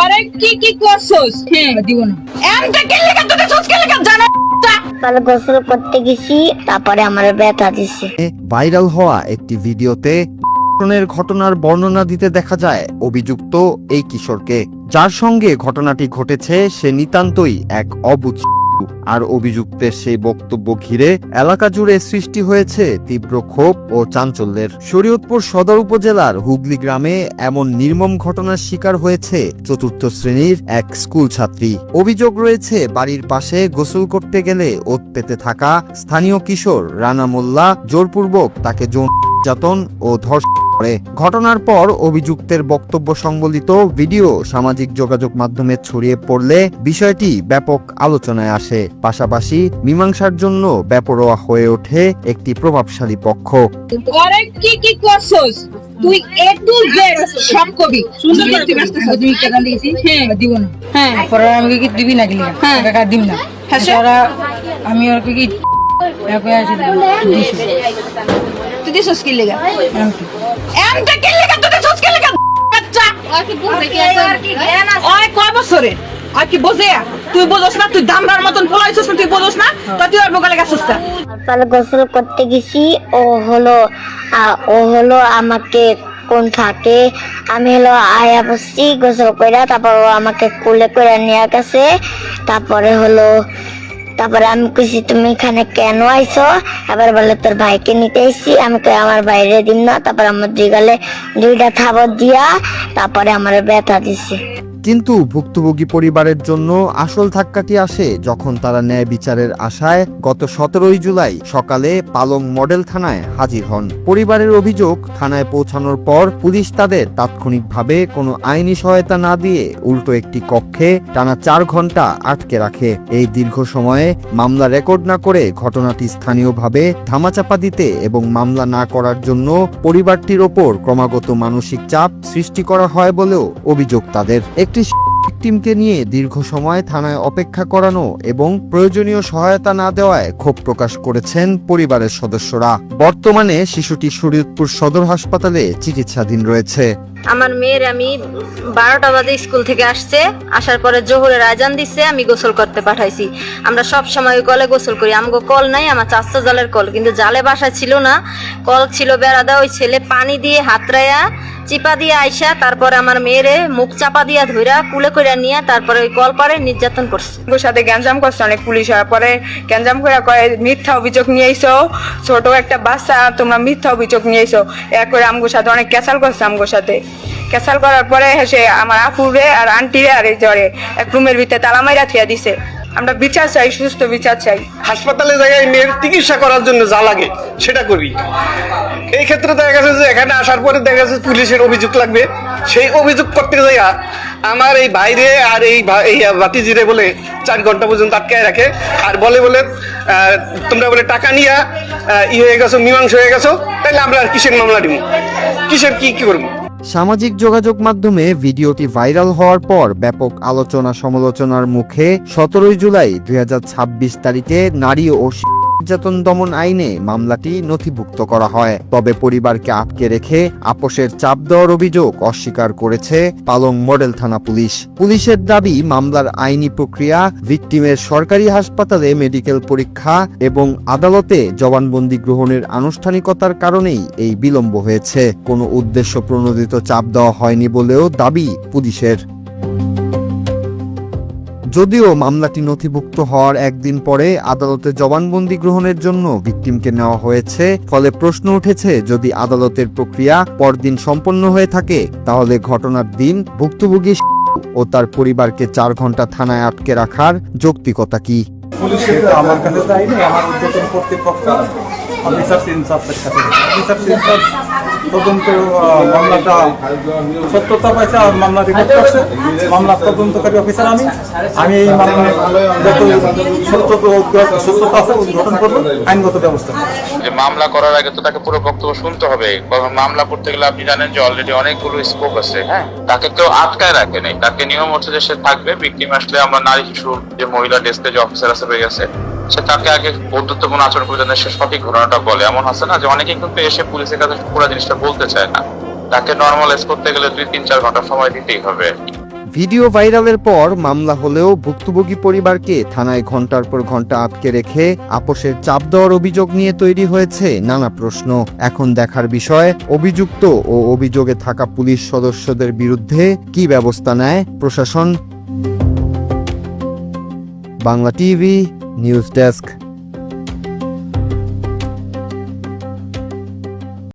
আরে কি কি করছস? হ্যাঁ দিব না। এমটা কি লাগা তুই সুস কি লাগা জানা? কাল গোসল করতে গেছি, তারপরে আমার ব্যথা দিছে। ভাইরাল হওয়া একটি ভিডিওতে ঘটনার বর্ণনা দিতে দেখা যায় অভিযুক্ত এই কিশোরকে, যার সঙ্গে ঘটনাটি ঘটেছে সে নিতান্তই এক অবুঝ। আর অভিযুক্তের সেই বক্তব্য ঘিরে এলাকা জুড়ে সৃষ্টি হয়েছে তীব্র ক্ষোভ ও চাঞ্চল্যের। শরীয়তপুর সদর উপজেলার হুগলি গ্রামে এমন নির্মম ঘটনার শিকার হয়েছে চতুর্থ শ্রেণীর এক স্কুল ছাত্রী। অভিযোগ রয়েছে বাড়ির পাশে গোসল করতে গেলে ওত পেতে থাকা স্থানীয় কিশোর রানা মোল্লা জোরপূর্বক তাকে যৌন নির্যাতন ও ধর্ষণ করে। ঘটনার পর অভিযুক্তের বক্তব্য সংবলিত ভিডিও সামাজিক যোগাযোগ মাধ্যমে ছড়িয়ে পড়লে বিষয়টি ব্যাপক আলোচনায় আসে। পাশাপাশি মীমাংসার জন্য বেপরোয়া হয়ে ওঠে একটি প্রভাবশালী পক্ষ। আরে কি কি করছস? তুই এ টু জেড সব কবি সুন্দর করে তুই ব্যস্ত তুই কেন দিয়েছিস? হ্যাঁ দিব না। হ্যাঁ পরে আমি কি দিবি না গেলি টাকা দিম না। হ্যাঁ তারা আমি আর কি তুই দিছস কি লাগা? এমটা কি লাগা তুই সুস কি লাগা? বাচ্চা আর কি বুঝে কি ওই কয় বছরে আর কি বোঝে? তুই বোঝস না? তুই দামরার মতন পলাইছস না? তুই বোঝস না? তো তুই আর বগলে গেছস না? কাল গোসল করতে গেছি, ও হলো আমাকে কোন থাকে, আমি হলো আয়া বসছি গোসল কইরা, তারপর ও আমাকে কুলে করে নিয়ে গেছে। তারপরে আমি কইছি তুমি এখানে কেন আইছো? আবার বলে তোর ভাইকে নিতে এসছি। আমি কই আমার বাইরে দিন না। তারপর আমার গালে দুইটা থাবর দিয়া তারপরে আমার ব্যথা দিছে। কিন্তু ভুক্তভোগী পরিবারের জন্য আসল ধাক্কাটি আসে যখন তারা ন্যায় বিচারের আশায় গত 17 জুলাই সকালে পালং মডেল থানায় হাজির হন। পরিবারের অভিযোগ, থানায় পৌঁছানোর পর পুলিশ তাদের তাৎক্ষণিকভাবে কোনো আইনি সহায়তা না দিয়ে উল্টো একটি কক্ষে টানা 4 ঘন্টা আটকে রাখে। এই দীর্ঘ সময়ে মামলা রেকর্ড না করে ঘটনাটি স্থানীয়ভাবে ধামাচাপা দিতে এবং মামলা না করার জন্য পরিবারটির ওপর ক্রমাগত মানসিক চাপ সৃষ্টি করা হয় বলেও অভিযোগ তাদের। একটি ভিকটিমকে নিয়ে দীর্ঘ সময় থানায় অপেক্ষা করানো এবং প্রয়োজনীয় সহায়তা না দেওয়ায় ক্ষোভ প্রকাশ করেছেন পরিবারের সদস্যরা। বর্তমানে শিশুটি শরীয়তপুর সদর হাসপাতালে চিকিৎসাধীন রয়েছে। আমার মেয়ের আমি 12টা বাজে স্কুল থেকে আসছে, আসার পরে জোহরের আজান দিছে, আমি গোসল করতে পাঠাইছি। আমরা সব সময় কলে গোসল করি, আমগো কল নাই, আমার চাচা জালের কল, কিন্তু জালে বাসা ছিল না, কল ছিল বেড়াদা। ওই ছেলে পানি দিয়ে হাতরাইয়া চিপা দিয়ে আইসা তারপরে আমার মেয়েরে মুখ চাপা দিয়া ধইরা কুলে কইরা নিয়ে তারপরে ওই কল পারে নির্যাতন করছে। ওর সাথে গ্যাঞ্জাম করছে অনেক পুলিশ। হওয়ার পরে গ্যাঞ্জাম করে কয় মিথ্যা অভিযোগ নিয়ে আইসো, ছোট একটা বাচ্চা তোমরা মিথ্যা অভিযোগ নিয়ে আইসো। এক করে আমগোর সাথে অনেক ক্যাসাল করছে। আমগোর সাথে ক্যাসাল করার পরে সে আমার আপুরে আর আন্টিরে আর এই জ্বরে এক রুমের ভিতরে তালা মাইরা থিয়া দিছে। আমরা বিচার চাই, সুস্থ বিচার চাই। হাসপাতালে জায়গায় মেয়ের চিকিৎসা করার জন্য যা লাগে সেটা করবি। এই ক্ষেত্রে দেখা গেছে যে এখানে আসার পরে দেখা গেছে পুলিশের অভিযোগ লাগবে, সেই অভিযোগ করতে যাইয়া আমার এই বাইরে আর এই ভাতিজিরে বলে 4 ঘন্টা পর্যন্ত আটকায় রাখে। আর বলে তোমরা বলে টাকা নিয়ে হয়ে গেছো, মীমাংসা হয়ে গেছো, তাহলে আমরা আর কিসের মামলা দিব, কিসের কি করবো? সামাজিক যোগাযোগ মাধ্যমে ভিডিওটি ভাইরাল হওয়ার পর ব্যাপক আলোচনা সমালোচনার মুখে 17 জুলাই 2026 তারিখে নারী ও নির্যাতন দমন আইনে মামলাটি নথিভুক্ত করা হয়। তবে পরিবারকে আটকে রেখে আপোষের চাপ দেওয়ার অভিযোগ অস্বীকার করেছে পালং মডেল থানা পুলিশ। পুলিশের দাবি, মামলার আইনি প্রক্রিয়া, ভিকটিমের সরকারি হাসপাতালে মেডিকেল পরীক্ষা এবং আদালতে জবানবন্দি গ্রহণের আনুষ্ঠানিকতার কারণেই এই বিলম্ব হয়েছে। কোনো উদ্দেশ্য প্রণোদিত চাপ দেওয়া হয়নি বলেও দাবি পুলিশের। যদিও মামলাটি নথিভুক্ত হওয়ার একদিন পরে আদালতে জবানবন্দি গ্রহণের জন্য ভিকটিমকে নেওয়া হয়েছে, ফলে প্রশ্ন উঠেছে যদি আদালতের প্রক্রিয়া পরদিন সম্পন্ন হয়ে থাকে তাহলে ঘটনার দিন ভুক্তভোগী ও তার পরিবারকে 4 ঘন্টা থানায় আটকে রাখার যৌক্তিকতা কি? পুলিশের আমার কাছে যায়নি, আমার উদ্যোতন কর্তৃপক্ষ অফিসার ইনচার্জের কাছে। অফিসার ইনচার্জ তদন্ত মামলাটা সত্যতা পাইছে আর মামলা রেকর্ড করছে। মামলা তদন্তকারী অফিসার আমি এই মামলার যত সত্যতা আছে উদ্ঘাটন করবো, আইনগত ব্যবস্থা। যে মামলা করার আগে তো তাকে পুরো বক্তব্য শুনতে হবে। মামলা করতে গেলে আপনি জানেন যে অলরেডি অনেকগুলো স্কোপ আছে। হ্যাঁ, তাকে কেউ আটকায় রাখে নেই, তাকে নিয়ম হচ্ছে যে সে থাকবে। ভিকটিম আসলে আমরা নারী শিশুর যে মহিলা ডেস্কে যে অফিসার আছে পেয়ে গেছে, সে তাকে আগে বন্ধুত্বপূর্ণ আচরণ করে সে সঠিক ঘটনাটা বলে। এমন আছে না যে অনেকে কিন্তু এসে পুলিশের কাছে পুরো জিনিসটা বলতে চায় না, তাকে নর্মালাইজ করতে গেলে 2-3-4 ঘন্টা সময় দিতেই হবে। ভিডিও ভাইরালের পর মামলা হলেও ভুক্তভোগী পরিবারকে থানায় ঘন্টার পর ঘন্টা আটকে রেখে আপোষের চাপ দেওয়ার অভিযোগ নিয়ে তৈরি হয়েছে নানা প্রশ্ন। এখন দেখার বিষয় অভিযুক্ত ও অভিযোগে থাকা পুলিশ সদস্যদের বিরুদ্ধে কি ব্যবস্থা নেয় প্রশাসন। Bangla TV news desk.